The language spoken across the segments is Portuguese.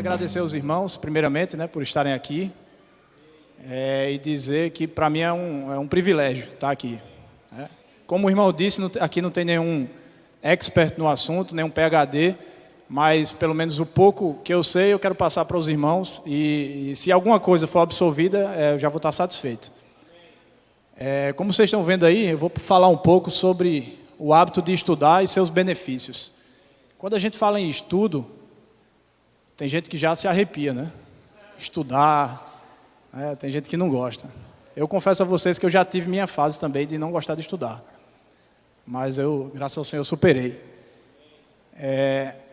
agradecer aos irmãos, primeiramente, né, por estarem aqui. E dizer que para mim é um privilégio estar aqui. Né? Como o irmão disse, aqui não tem nenhum expert no assunto, nenhum PhD, mas pelo menos o pouco que eu sei eu quero passar para os irmãos e se alguma coisa for absorvida, eu já vou estar satisfeito. Como vocês estão vendo aí, eu vou falar um pouco sobre o hábito de estudar e seus benefícios. Quando a gente fala em estudo, tem gente que já se arrepia, né? Estudar... tem gente que não gosta. Eu confesso a vocês que eu já tive minha fase também de não gostar de estudar. Mas eu, graças ao Senhor, superei.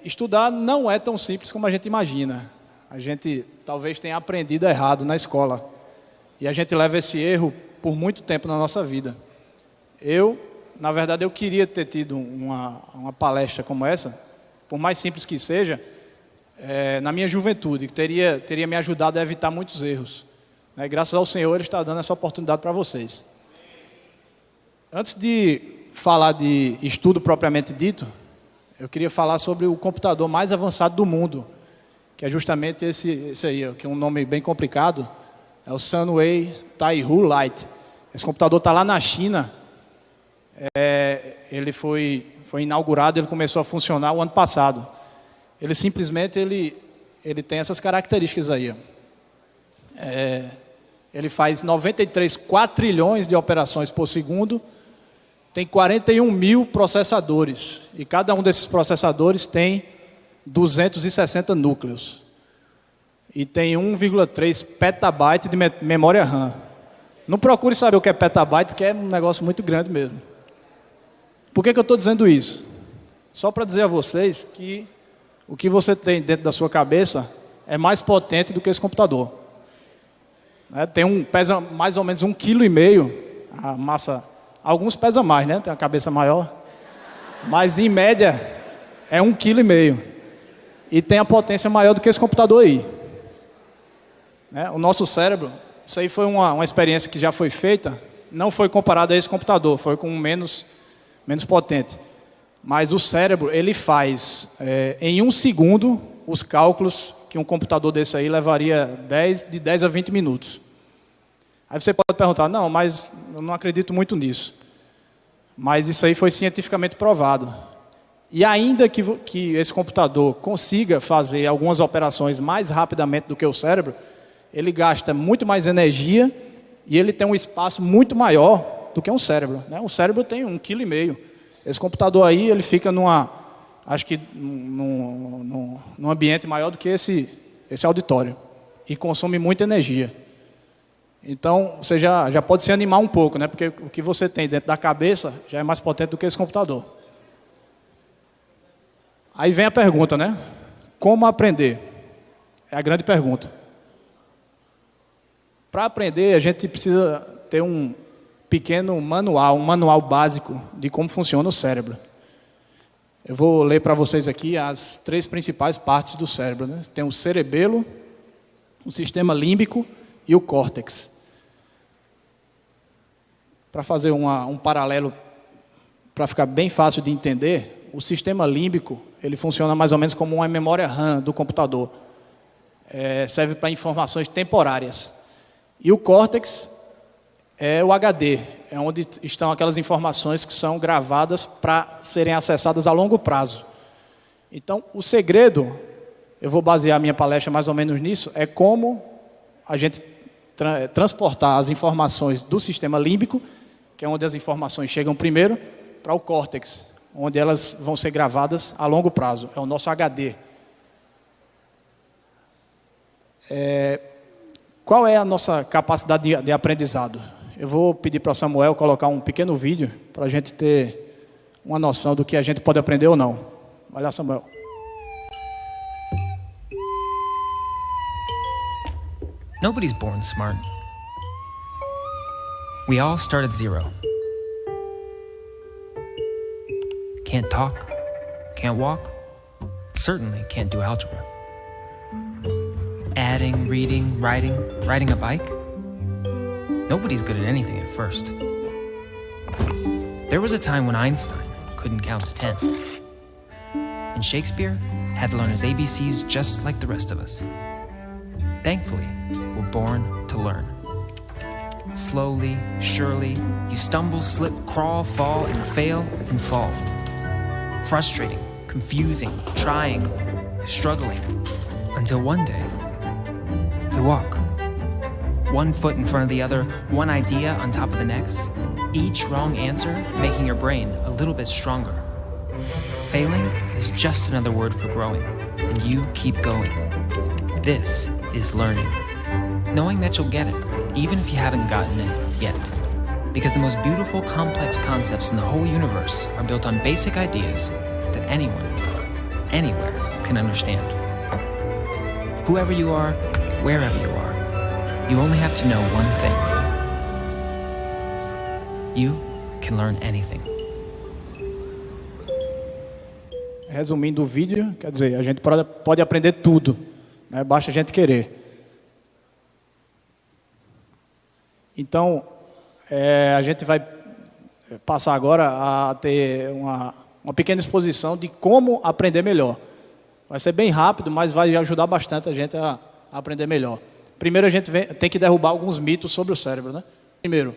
Estudar não é tão simples como a gente imagina. A gente talvez tenha aprendido errado na escola. E a gente leva esse erro por muito tempo na nossa vida. Na verdade, eu queria ter tido uma palestra como essa, por mais simples que seja, na minha juventude, que teria me ajudado a evitar muitos erros. Graças ao Senhor, Ele está dando essa oportunidade para vocês. Antes de falar de estudo propriamente dito, eu queria falar sobre o computador mais avançado do mundo, que é justamente esse aí, que é um nome bem complicado, é o Sunway Taihu Lite. Esse computador está lá na China, ele foi inaugurado, ele começou a funcionar o ano passado. Ele simplesmente ele tem essas características aí, ele faz 93 quatrilhões de operações por segundo, tem 41 mil processadores, e cada um desses processadores tem 260 núcleos. E tem 1,3 petabyte de memória RAM. Não procure saber o que é petabyte, porque é um negócio muito grande mesmo. Por que eu estou dizendo isso? Só para dizer a vocês que o que você tem dentro da sua cabeça é mais potente do que esse computador. Pesa mais ou menos 1,5 kg, a massa, alguns pesam mais, né? Tem a cabeça maior, mas em média é 1,5 kg, e tem a potência maior do que esse computador aí. O nosso cérebro, isso aí foi uma experiência que já foi feita, não foi comparado a esse computador, foi com menos potente, mas o cérebro, ele faz em 1 segundo os cálculos que um computador desse aí levaria de 10 a 20 minutos. Aí você pode perguntar, não, mas eu não acredito muito nisso. Mas isso aí foi cientificamente provado. E ainda que esse computador consiga fazer algumas operações mais rapidamente do que o cérebro, ele gasta muito mais energia e ele tem um espaço muito maior do que um cérebro. O cérebro tem 1,5 kg. Esse computador aí, ele fica acho que num ambiente maior do que esse auditório. E consome muita energia. Então, você já pode se animar um pouco, né? Porque o que você tem dentro da cabeça já é mais potente do que esse computador. Aí vem a pergunta, né? Como aprender? É a grande pergunta. Para aprender, a gente precisa ter um pequeno manual, um manual básico de como funciona o cérebro. Eu vou ler para vocês aqui as 3 principais partes do cérebro, né? Tem o cerebelo, o sistema límbico e o córtex. Para fazer um paralelo, para ficar bem fácil de entender, o sistema límbico, ele funciona mais ou menos como uma memória RAM do computador. Serve para informações temporárias. E o córtex é o HD, é onde estão aquelas informações que são gravadas para serem acessadas a longo prazo. Então, o segredo, eu vou basear a minha palestra mais ou menos nisso, é como a gente transportar as informações do sistema límbico, que é onde as informações chegam primeiro, para o córtex, onde elas vão ser gravadas a longo prazo. É o nosso HD. Qual é a nossa capacidade de aprendizado? Eu vou pedir para o Samuel colocar um pequeno vídeo para a gente ter uma noção do que a gente pode aprender ou não. Vai lá, Samuel. Nobody's born smart. We all start at zero. Can't talk, can't walk, certainly can't do algebra. Adding, reading, riding a bike. Nobody's good at anything at first. There was a time when Einstein couldn't count to 10. And Shakespeare had to learn his ABCs just like the rest of us. Thankfully, we're born to learn. Slowly, surely, you stumble, slip, crawl, fall, and fail and fall. Frustrating, confusing, trying, struggling, until one day, you walk. One foot in front of the other, one idea on top of the next, each wrong answer making your brain a little bit stronger. Failing is just another word for growing, and you keep going. This is learning. Knowing that you'll get it, even if you haven't gotten it yet. Because the most beautiful, complex concepts in the whole universe are built on basic ideas that anyone, anywhere, can understand. Whoever you are, wherever you are, you only have to know one thing. You can learn anything. Resumindo o vídeo, quer dizer, a gente pode aprender tudo, né? Basta a gente querer. Então, a gente vai passar agora a ter uma pequena exposição de como aprender melhor. Vai ser bem rápido, mas vai ajudar bastante a gente a aprender melhor. Primeiro, a gente tem que derrubar alguns mitos sobre o cérebro, né? Primeiro,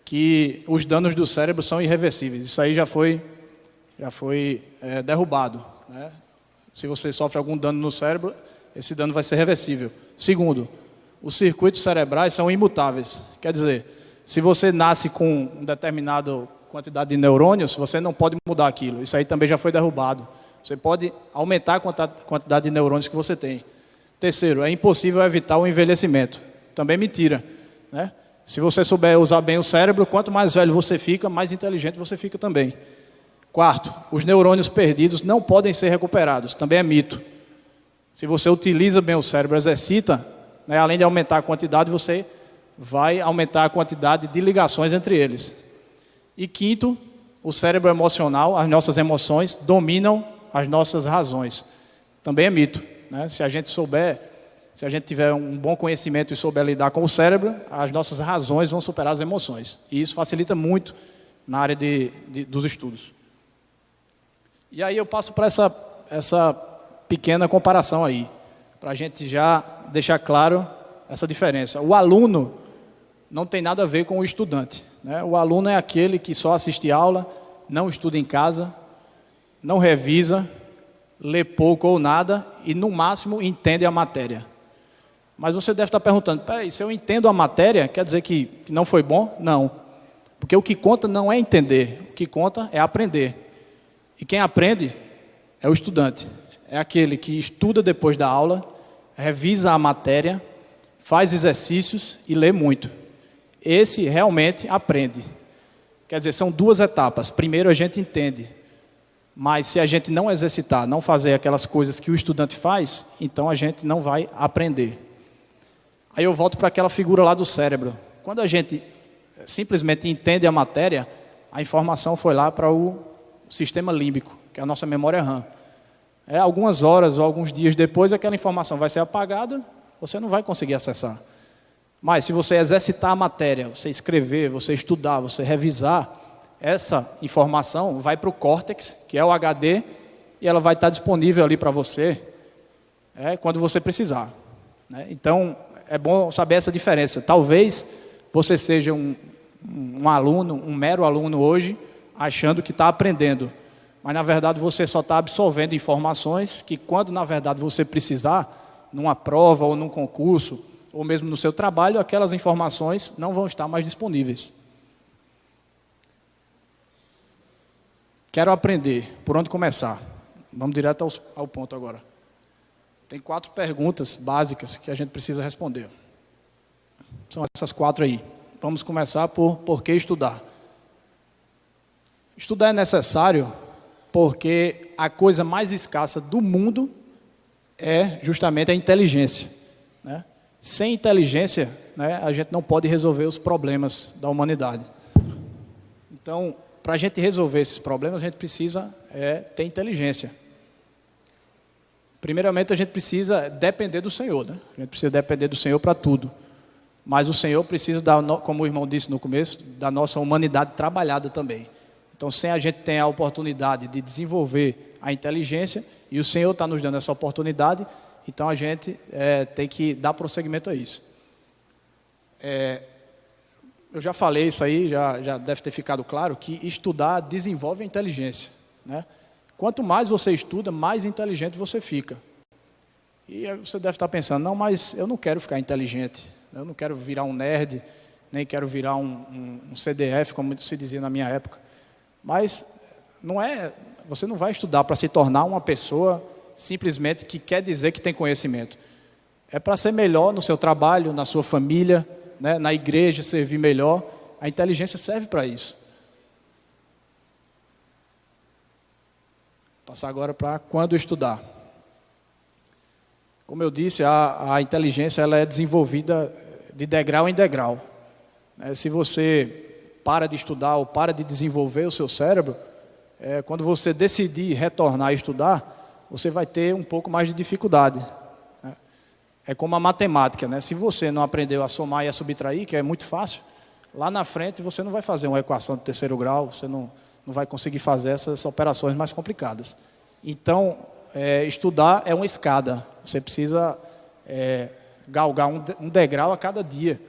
que os danos do cérebro são irreversíveis. Isso aí já foi derrubado, né? Se você sofre algum dano no cérebro, esse dano vai ser reversível. Segundo, os circuitos cerebrais são imutáveis. Quer dizer, se você nasce com uma determinada quantidade de neurônios, você não pode mudar aquilo. Isso aí também já foi derrubado. Você pode aumentar a quantidade de neurônios que você tem. Terceiro, é impossível evitar o envelhecimento. Também mentira, né? Se você souber usar bem o cérebro, quanto mais velho você fica, mais inteligente você fica também. Quarto, os neurônios perdidos não podem ser recuperados. Também é mito. Se você utiliza bem o cérebro, exercita, né, além de aumentar a quantidade, você vai aumentar a quantidade de ligações entre eles. E quinto, o cérebro emocional, as nossas emoções, dominam as nossas razões. Também é mito, né? Se a gente tiver um bom conhecimento e souber lidar com o cérebro, as nossas razões vão superar as emoções. E isso facilita muito na área dos estudos. E aí eu passo para essa pequena comparação aí, para a gente já deixar claro essa diferença. O aluno não tem nada a ver com o estudante, né? O aluno é aquele que só assiste aula, não estuda em casa, não revisa, lê pouco ou nada e, no máximo, entende a matéria. Mas você deve estar perguntando, peraí, se eu entendo a matéria, quer dizer que não foi bom? Não. Porque o que conta não é entender, o que conta é aprender. E quem aprende é o estudante. É aquele que estuda depois da aula, revisa a matéria, faz exercícios e lê muito. Esse realmente aprende. Quer dizer, são duas etapas. Primeiro a gente entende. Mas se a gente não exercitar, não fazer aquelas coisas que o estudante faz, então a gente não vai aprender. Aí eu volto para aquela figura lá do cérebro. Quando a gente simplesmente entende a matéria, a informação foi lá para o sistema límbico, que é a nossa memória RAM. Algumas horas ou alguns dias depois, aquela informação vai ser apagada, você não vai conseguir acessar. Mas se você exercitar a matéria, você escrever, você estudar, você revisar, essa informação vai para o córtex, que é o HD, e ela vai estar disponível ali para você quando você precisar, né? Então, é bom saber essa diferença. Talvez você seja um aluno, um mero aluno hoje, achando que está aprendendo. Mas, na verdade, você só está absorvendo informações que, quando, na verdade, você precisar, numa prova ou num concurso, ou mesmo no seu trabalho, aquelas informações não vão estar mais disponíveis. Quero aprender. Por onde começar? Vamos direto ao ponto agora. Tem 4 perguntas básicas que a gente precisa responder. São essas 4 aí. Vamos começar por que estudar. Estudar é necessário porque a coisa mais escassa do mundo é justamente a inteligência, né? Sem inteligência, né, a gente não pode resolver os problemas da humanidade. Então, para a gente resolver esses problemas, a gente precisa ter inteligência. Primeiramente, a gente precisa depender do Senhor, né? A gente precisa depender do Senhor para tudo. Mas o Senhor precisa, como o irmão disse no começo, da nossa humanidade trabalhada também. Então, sem a gente ter a oportunidade de desenvolver a inteligência, e o Senhor está nos dando essa oportunidade, então a gente tem que dar prosseguimento a isso. Eu já falei isso aí, já deve ter ficado claro, que estudar desenvolve a inteligência, né? Quanto mais você estuda, mais inteligente você fica. E aí você deve estar pensando, não, mas eu não quero ficar inteligente, eu não quero virar um nerd, nem quero virar um CDF, como se dizia na minha época. Mas você não vai estudar para se tornar uma pessoa simplesmente que quer dizer que tem conhecimento. É para ser melhor no seu trabalho, na sua família, né, na igreja, servir melhor. A inteligência serve para isso. Vou passar agora para quando estudar. Como eu disse, a inteligência ela é desenvolvida de degrau em degrau. Se você para de estudar ou para de desenvolver o seu cérebro, quando você decidir retornar a estudar, você vai ter um pouco mais de dificuldade. É como a matemática, né? Se você não aprendeu a somar e a subtrair, que é muito fácil, lá na frente você não vai fazer uma equação de terceiro grau, você não vai conseguir fazer essas operações mais complicadas. Então, estudar é uma escada. Você precisa galgar um degrau a cada dia,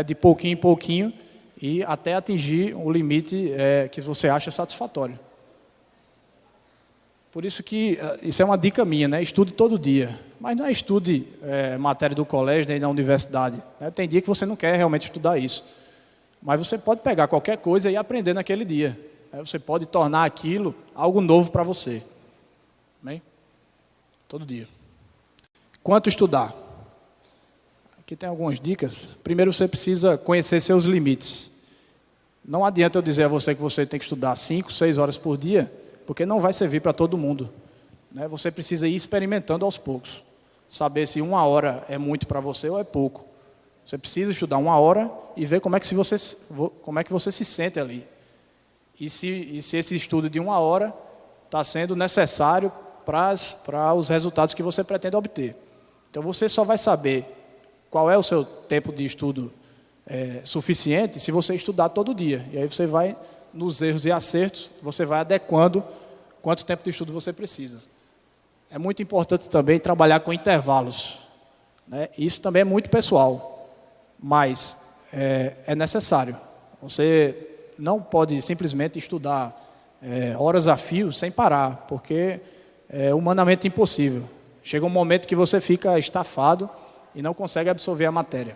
de pouquinho em pouquinho, e até atingir o limite que você acha satisfatório. Por isso que isso é uma dica minha, né? Estude todo dia. Mas não é estude matéria do colégio nem da universidade. Tem dia que você não quer realmente estudar isso. Mas você pode pegar qualquer coisa e aprender naquele dia. Você pode tornar aquilo algo novo para você. Amém? Todo dia. Quanto estudar? Aqui tem algumas dicas. Primeiro, você precisa conhecer seus limites. Não adianta eu dizer a você que você tem que estudar 5, 6 horas por dia, porque não vai servir para todo mundo. Você precisa ir experimentando aos poucos. Saber se 1 hora é muito para você ou é pouco. Você precisa estudar 1 hora e ver como é que você se sente ali. E se esse estudo de 1 hora está sendo necessário para os resultados que você pretende obter. Então você só vai saber qual é o seu tempo de estudo suficiente se você estudar todo dia. E aí você vai, nos erros e acertos, você vai adequando quanto tempo de estudo você precisa. É muito importante também trabalhar com intervalos. Isso também é muito pessoal, mas é necessário. Você não pode simplesmente estudar horas a fio sem parar, porque é humanamente impossível. Chega um momento que você fica estafado e não consegue absorver a matéria.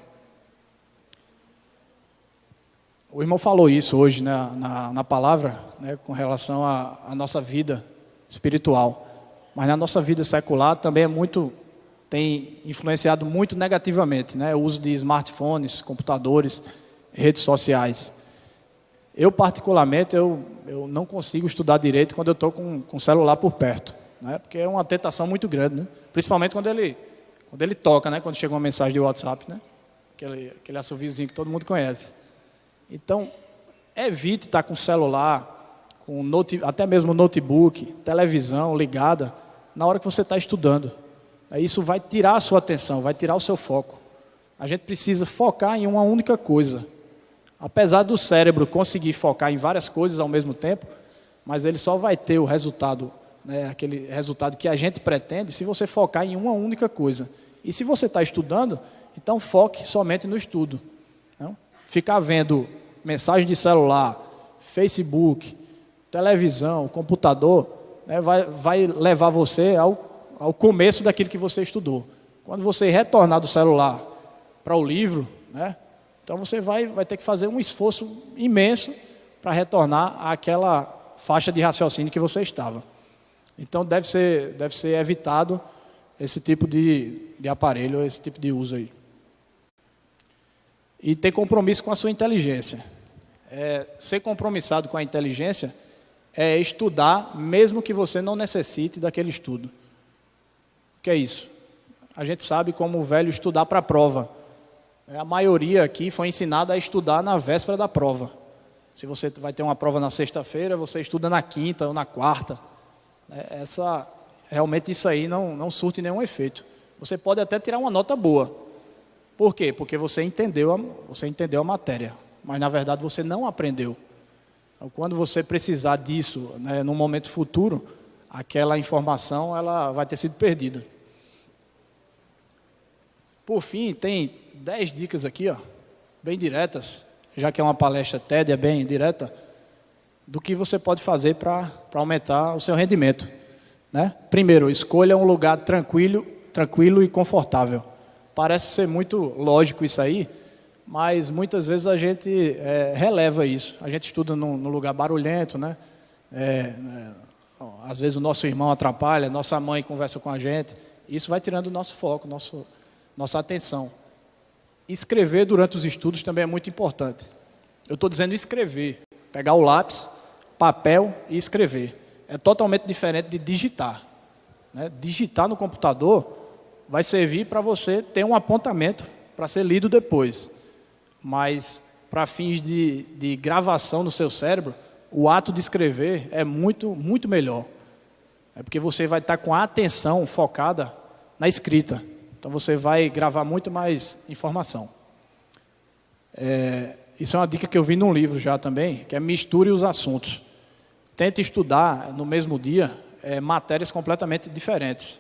O irmão falou isso hoje na palavra, com relação à nossa vida espiritual. Mas na nossa vida secular também tem influenciado muito negativamente, o uso de smartphones, computadores, redes sociais. Eu, particularmente, eu não consigo estudar direito quando eu estou com o celular por perto, porque é uma tentação muito grande, principalmente quando ele toca, quando chega uma mensagem de WhatsApp, aquele assoviozinho que todo mundo conhece. Então, evite estar com o celular, até mesmo notebook, televisão ligada, na hora que você está estudando. Isso vai tirar a sua atenção, vai tirar o seu foco. A gente precisa focar em uma única coisa. Apesar do cérebro conseguir focar em várias coisas ao mesmo tempo, mas ele só vai ter o resultado, aquele resultado que a gente pretende, se você focar em uma única coisa. E se você está estudando, então foque somente no estudo. Não? Ficar vendo mensagem de celular, Facebook, televisão, computador, vai levar você ao começo daquilo que você estudou. Quando você retornar do celular para o livro, então você vai ter que fazer um esforço imenso para retornar àquela faixa de raciocínio que você estava. Então deve ser evitado esse tipo de aparelho, esse tipo de uso aí. E ter compromisso com a sua inteligência. Ser compromissado com a inteligência é estudar, mesmo que você não necessite daquele estudo. O que é isso? A gente sabe como o velho estudar para a prova. A maioria aqui foi ensinada a estudar na véspera da prova. Se você vai ter uma prova na sexta-feira, você estuda na quinta ou na quarta. Realmente isso aí não surte nenhum efeito. Você pode até tirar uma nota boa. Por quê? Porque você entendeu a matéria, mas na verdade você não aprendeu. Então, quando você precisar disso, né, no momento futuro, aquela informação ela vai ter sido perdida. Por fim, tem 10 dicas aqui, ó, bem diretas, já que é uma palestra TED, é bem direta, do que você pode fazer para aumentar o seu rendimento. Né? Primeiro, escolha um lugar tranquilo e confortável. Parece ser muito lógico isso aí, mas muitas vezes a gente releva isso. A gente estuda num lugar barulhento, né? Às vezes o nosso irmão atrapalha, nossa mãe conversa com a gente. Isso vai tirando o nosso foco, nossa atenção. Escrever durante os estudos também é muito importante. Eu estou dizendo escrever, pegar o lápis, papel e escrever. É totalmente diferente de digitar. Né? Digitar no computador vai servir para você ter um apontamento para ser lido depois. Mas para fins de gravação no seu cérebro, o ato de escrever é muito, muito melhor. É porque você vai estar com a atenção focada na escrita. Então você vai gravar muito mais informação. Isso é uma dica que eu vi num livro já também, que é misture os assuntos. Tente estudar no mesmo dia matérias completamente diferentes.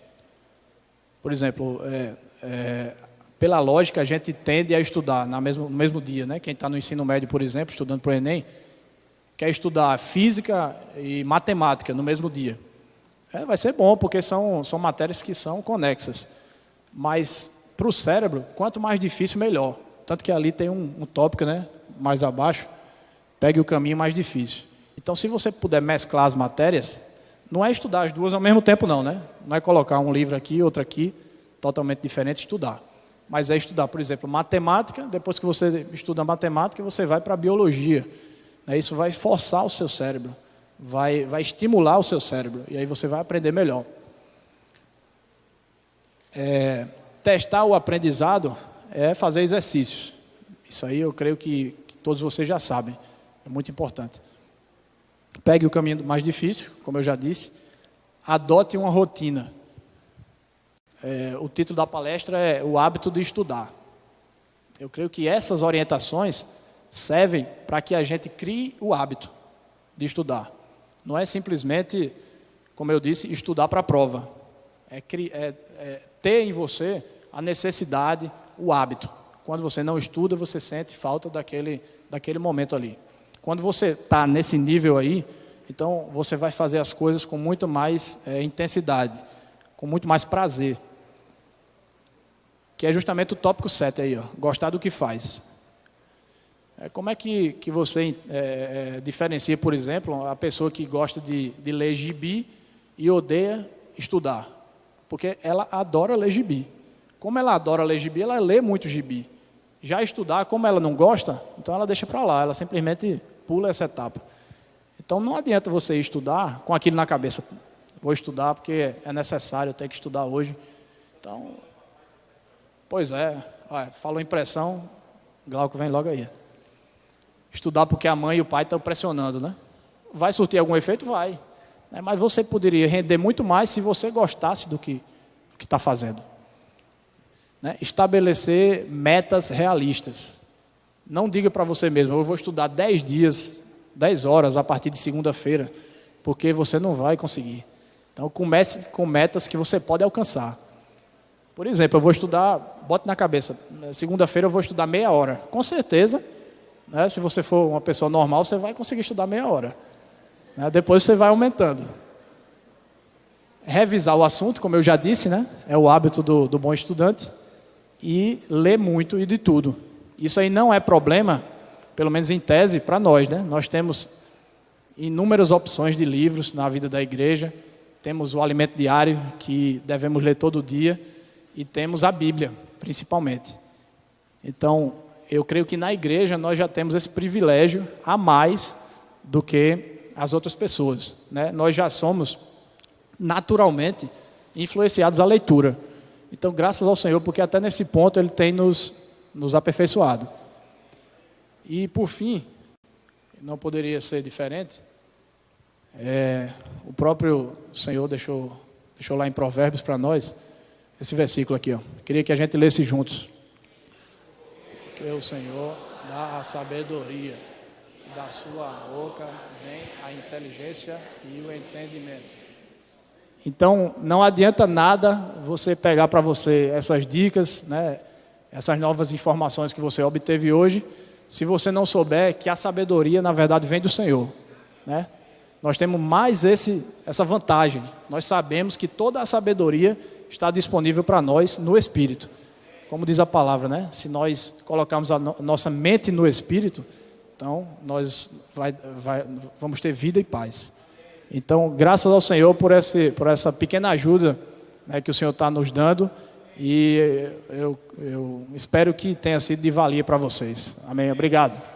Por exemplo, pela lógica, a gente tende a estudar no mesmo dia. Né? Quem está no ensino médio, por exemplo, estudando para o Enem, quer estudar física e matemática no mesmo dia. Vai ser bom, porque são matérias que são conexas. Mas, para o cérebro, quanto mais difícil, melhor. Tanto que ali tem um tópico, né, mais abaixo, pegue o caminho mais difícil. Então, se você puder mesclar as matérias, não é estudar as duas ao mesmo tempo, não, né? Não é colocar um livro aqui, outro aqui, totalmente diferente, estudar. Mas é estudar, por exemplo, matemática, depois que você estuda matemática, você vai para a biologia. Isso vai forçar o seu cérebro, vai estimular o seu cérebro, e aí você vai aprender melhor. Testar o aprendizado é fazer exercícios. Isso aí eu creio que todos vocês já sabem, é muito importante. Pegue o caminho mais difícil, como eu já disse, adote uma rotina. O título da palestra é O Hábito de Estudar. Eu creio que essas orientações servem para que a gente crie o hábito de estudar. Não é simplesmente, como eu disse, estudar para a prova. Ter em você a necessidade, o hábito. Quando você não estuda, você sente falta daquele momento ali. Quando você está nesse nível aí, então você vai fazer as coisas com muito mais intensidade, com muito mais prazer. Que é justamente o tópico 7 aí, ó, gostar do que faz. Como é que você diferencia, por exemplo, a pessoa que gosta de ler gibi e odeia estudar? Porque ela adora ler gibi. Como ela adora ler gibi, ela lê muito gibi. Já estudar, como ela não gosta, então ela deixa para lá, ela simplesmente pula essa etapa. Então não adianta você estudar com aquilo na cabeça. Vou estudar porque é necessário, eu tenho que estudar hoje. Então, pois falou em pressão, Glauco vem logo aí. Estudar porque a mãe e o pai estão pressionando, né? Vai surtir algum efeito? Vai. Mas você poderia render muito mais se você gostasse do que está fazendo. Estabelecer metas realistas. Não diga para você mesmo, eu vou estudar 10 dias, 10 horas a partir de segunda-feira, porque você não vai conseguir. Então comece com metas que você pode alcançar. Por exemplo, eu vou estudar, bote na cabeça, segunda-feira eu vou estudar meia hora. Com certeza, se você for uma pessoa normal, você vai conseguir estudar meia hora. Depois você vai aumentando. Revisar o assunto, como eu já disse, é o hábito do bom estudante. E ler muito e de tudo. Isso aí não é problema, pelo menos em tese, para nós. Nós temos inúmeras opções de livros na vida da igreja. Temos o alimento diário, que devemos ler todo dia. E temos a Bíblia, principalmente. Então, eu creio que na igreja nós já temos esse privilégio a mais do que as outras pessoas. Nós já somos naturalmente influenciados à leitura. Então, graças ao Senhor, porque até nesse ponto Ele tem nos aperfeiçoado. E, por fim, não poderia ser diferente, o próprio Senhor deixou lá em Provérbios para nós, esse versículo aqui. Queria que a gente lesse juntos. Porque o Senhor dá a sabedoria da sua boca vem a inteligência e o entendimento. Então, não adianta nada você pegar para você essas dicas, né, essas novas informações que você obteve hoje, se você não souber que a sabedoria, na verdade, vem do Senhor, né? Nós temos mais essa vantagem. Nós sabemos que toda a sabedoria está disponível para nós no Espírito. Como diz a palavra, né? Se nós colocarmos a nossa mente no Espírito, então nós vamos ter vida e paz. Então, graças ao Senhor por essa pequena ajuda, né, que o Senhor está nos dando. E eu espero que tenha sido de valia para vocês. Amém. Obrigado.